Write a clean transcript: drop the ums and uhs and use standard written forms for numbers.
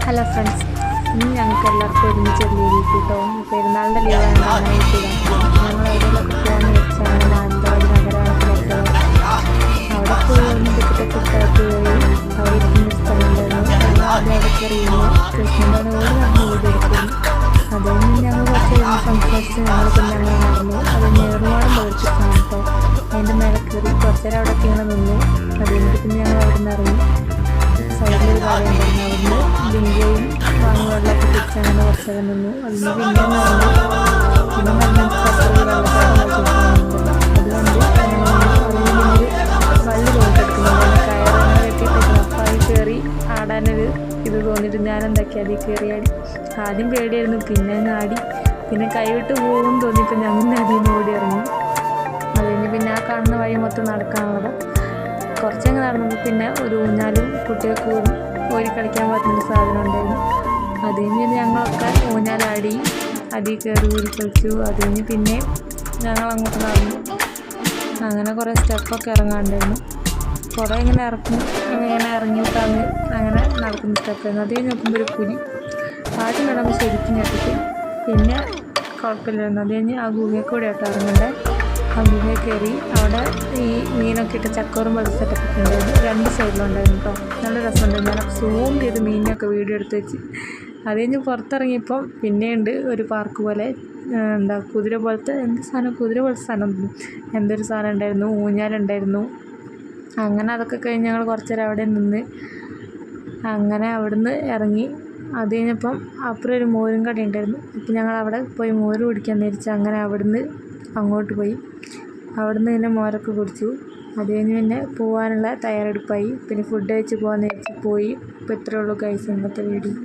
Hello friends, ഇന്ന് ഞങ്ങൾക്ക് എല്ലാവർക്കും ഒരുമിച്ച് ലീവ് കിട്ടോ. പെരുന്നാളിൻ്റെ ലീവാണ് അങ്ങനെ കിട്ടിയതാണ്. ഞങ്ങൾ എവിടെയെങ്കിലൊക്കെ പോകാമെന്ന് വെച്ചാണ് മാനന്തവാടി നഗരാണത്തിലേക്ക്. അവിടെ പോയി ടിക്കറ്റൊക്കെ കയറി അവിടെ ഇരിക്കുന്ന സ്ഥലമുണ്ടായിരുന്നു. ഞങ്ങൾ അവിടെ കയറിയിരുന്നു. കൃഷ്ണനോട് ഞങ്ങൾ വീടെടുക്കുന്നു. അതുകൊണ്ട് ഞങ്ങൾ കുറച്ച് സംസാരിച്ച് ഞങ്ങൾ നടന്നു. അത് നേർമാടം പ്രവർത്തിച്ചാണ് കേട്ടോ. അതിൻ്റെ മേലെ കയറി കുറച്ച് നേരം അവിടെ ഇങ്ങനെ നിന്നു. അത് കഴിഞ്ഞിട്ട് പിന്നെ ഞങ്ങൾ അവിടെ നിന്ന് ഇറങ്ങി. സൈഡിലൊരു കാര്യം ഉണ്ടായിരുന്നു. അവിടുന്ന് ബിങ്കയും വാങ്ങി വെള്ളമൊക്കെ പിടിച്ച് അങ്ങനെ കുറച്ച് നേരം നിന്നു. അതിന് പിന്നെ നടന്നു. പിന്നെ നടന്നിട്ട് കുറച്ചൊരു വെള്ളച്ചാട്ടം വെച്ചിട്ടുണ്ടായിരുന്നു. അതുകൊണ്ട് വള്ളി തോന്നിട്ടെടുക്കുന്നുണ്ട്. കയറങ്ങനെ കെട്ടിയിട്ടേക്കണം. അപ്പോൾ അതിൽ കയറി ആടാനൊരു ഇത് തോന്നിയിട്ട് ഞാൻ എന്താക്കി അതിൽ കയറിയാടി. ആദ്യം പേടിയായിരുന്നു, പിന്നെ ആടി. പിന്നെ കൈവിട്ട് പോകുമെന്ന് തോന്നിയപ്പോൾ ഞങ്ങൾ അതിൽ നിന്ന് ഓടി ഇറങ്ങി. അത് കഴിഞ്ഞ് പിന്നെ ആ കാണുന്ന വഴി മൊത്തം നടക്കാനുള്ളത്. കുറച്ചങ്ങ് നടന്നപ്പോൾ പിന്നെ ഒരു ഊഞ്ഞാലും കുട്ടികൾക്ക് ഓരി കളിക്കാൻ പറ്റുന്നൊരു സാധനം ഉണ്ടായിരുന്നു. അത് കഴിഞ്ഞ് ഞങ്ങളൊക്കെ ഊഞ്ഞാലാടി അതിൽ കയറി ഊരി കളിച്ചു. അത് കഴിഞ്ഞ് പിന്നെ ഞങ്ങൾ അങ്ങോട്ട് നടന്നു. അങ്ങനെ കുറേ സ്റ്റെപ്പൊക്കെ ഇറങ്ങാണ്ടായിരുന്നു. കുറേ ഇങ്ങനെ ഇറങ്ങിയിട്ടാണ് അങ്ങനെ നടക്കുന്ന സ്റ്റെപ്പായിരുന്നു. അത് കഴിഞ്ഞ് നോക്കുമ്പോൾ ഒരു പുലി. ആദ്യം നടക്കുമ്പോൾ ശരിക്കും ഞെട്ടിട്ട് പിന്നെ കുഴപ്പമില്ലായിരുന്നു. അത് കഴിഞ്ഞ് ആ ഗുഹയിൽ കൂടെ ആയിട്ട് ഇറങ്ങണ്ടേ. ആ ഗുഹയിൽ കയറി അവിടെ ഈ മീനൊക്കെ ഇട്ട് ചക്കോറും വെള്ള സെറ്റപ്പൊക്കെ ഉണ്ടായിരുന്നു. രണ്ട് സൈഡിലുണ്ടായിരുന്നു കേട്ടോ. നല്ല രസമുണ്ടായിരുന്നു. ഞാൻ സൂം ചെയ്ത് മീനിനൊക്കെ വീഡിയോ എടുത്ത് വെച്ച്. അത് കഴിഞ്ഞ് പുറത്തിറങ്ങിയപ്പം പിന്നെയുണ്ട് ഒരു പാർക്ക് പോലെ, കുതിര പോലത്തെ കുതിര പോലത്തെ സാധനം എന്തൊരു സാധനം ഉണ്ടായിരുന്നു. ഊഞ്ഞാലുണ്ടായിരുന്നു. അങ്ങനെ അതൊക്കെ കഴിഞ്ഞ് ഞങ്ങൾ കുറച്ച് നേരം അവിടെ നിന്ന് അങ്ങനെ അവിടുന്ന് ഇറങ്ങി. അത് കഴിഞ്ഞപ്പം അപ്പുറം ഒരു മോരും കട ഉണ്ടായിരുന്നു. അപ്പം ഞങ്ങൾ അവിടെ പോയി മോര് കുടിക്കാൻ നേരിച്ച് അങ്ങനെ അവിടുന്ന് അങ്ങോട്ട് പോയി. അവിടുന്ന് പിന്നെ മോരൊക്കെ കുടിച്ചു. അത് കഴിഞ്ഞ് പിന്നെ പോകാനുള്ള തയ്യാറെടുപ്പായി. പിന്നെ ഫുഡ് കഴിച്ച് പോകാൻ നേരിച്ച് പോയി. ഇപ്പോൾ ഇത്രയേ ഉള്ളൂ ഗൈസ് ഇന്നത്തെ വീഡിയോ.